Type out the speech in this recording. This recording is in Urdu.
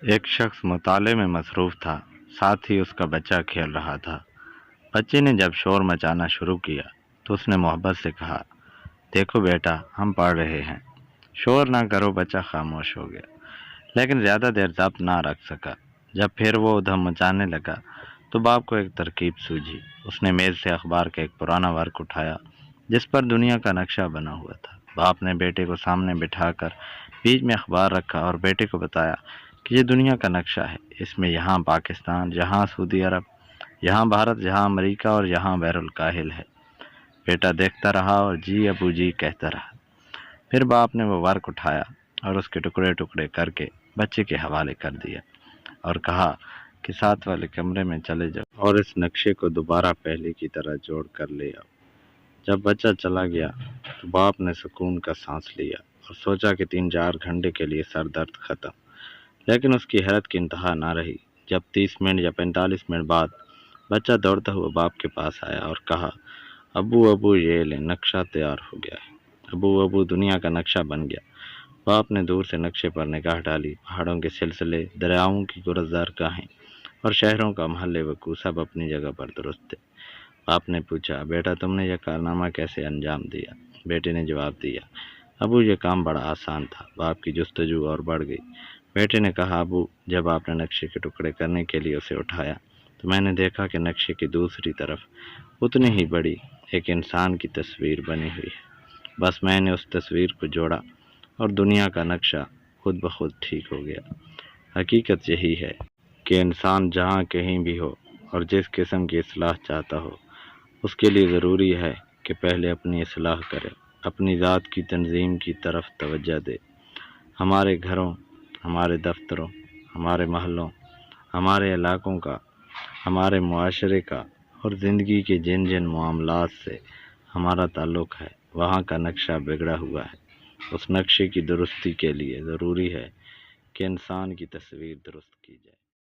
ایک شخص مطالعے میں مصروف تھا، ساتھ ہی اس کا بچہ کھیل رہا تھا۔ بچے نے جب شور مچانا شروع کیا تو اس نے محبت سے کہا، دیکھو بیٹا، ہم پڑھ رہے ہیں، شور نہ کرو۔ بچہ خاموش ہو گیا، لیکن زیادہ دیر ضبط نہ رکھ سکا۔ جب پھر وہ ادھم مچانے لگا تو باپ کو ایک ترکیب سوجھی۔ اس نے میز سے اخبار کا ایک پرانا ورق اٹھایا جس پر دنیا کا نقشہ بنا ہوا تھا۔ باپ نے بیٹے کو سامنے بٹھا کر بیچ میں اخبار رکھا اور بیٹے کو بتایا کہ یہ دنیا کا نقشہ ہے، اس میں یہاں پاکستان، یہاں سعودی عرب، یہاں بھارت، یہاں امریکہ اور یہاں بحر الکاہل ہے۔ بیٹا دیکھتا رہا اور جی ابو جی کہتا رہا۔ پھر باپ نے وہ ورق اٹھایا اور اس کے ٹکڑے ٹکڑے کر کے بچے کے حوالے کر دیا اور کہا کہ ساتھ والے کمرے میں چلے جاؤ اور اس نقشے کو دوبارہ پہلے کی طرح جوڑ کر لے آؤ۔ جب بچہ چلا گیا تو باپ نے سکون کا سانس لیا اور سوچا کہ 3-4 گھنٹے کے لیے سر درد ختم۔ لیکن اس کی حیرت کی انتہا نہ رہی جب 30 منٹ یا 45 منٹ بعد بچہ دوڑتا ہوا باپ کے پاس آیا اور کہا، ابو ابو یہ لیں، نقشہ تیار ہو گیا ہے۔ ابو دنیا کا نقشہ بن گیا۔ باپ نے دور سے نقشے پر نگاہ ڈالی۔ پہاڑوں کے سلسلے، دریاؤں کی گرزدار گاہیں اور شہروں کا محلے وقوع سب اپنی جگہ پر درست تھے۔ باپ نے پوچھا، بیٹا تم نے یہ کارنامہ کیسے انجام دیا؟ بیٹے نے جواب دیا، ابو یہ کام بڑا آسان تھا۔ باپ کی جستجو اور بڑھ گئی۔ بیٹے نے کہا، ابو جب آپ نے نقشے کے ٹکڑے کرنے کے لیے اسے اٹھایا تو میں نے دیکھا کہ نقشے کی دوسری طرف اتنی ہی بڑی ایک انسان کی تصویر بنی ہوئی ہے۔ بس میں نے اس تصویر کو جوڑا اور دنیا کا نقشہ خود بخود ٹھیک ہو گیا۔ حقیقت یہی ہے کہ انسان جہاں کہیں بھی ہو اور جس قسم کی اصلاح چاہتا ہو، اس کے لیے ضروری ہے کہ پہلے اپنی اصلاح کرے، اپنی ذات کی تنظیم کی طرف توجہ دے۔ ہمارے گھروں، ہمارے دفتروں، ہمارے محلوں، ہمارے علاقوں کا، ہمارے معاشرے کا اور زندگی کے جن جن معاملات سے ہمارا تعلق ہے، وہاں کا نقشہ بگڑا ہوا ہے۔ اس نقشے کی درستی کے لیے ضروری ہے کہ انسان کی تصویر درست کی جائے۔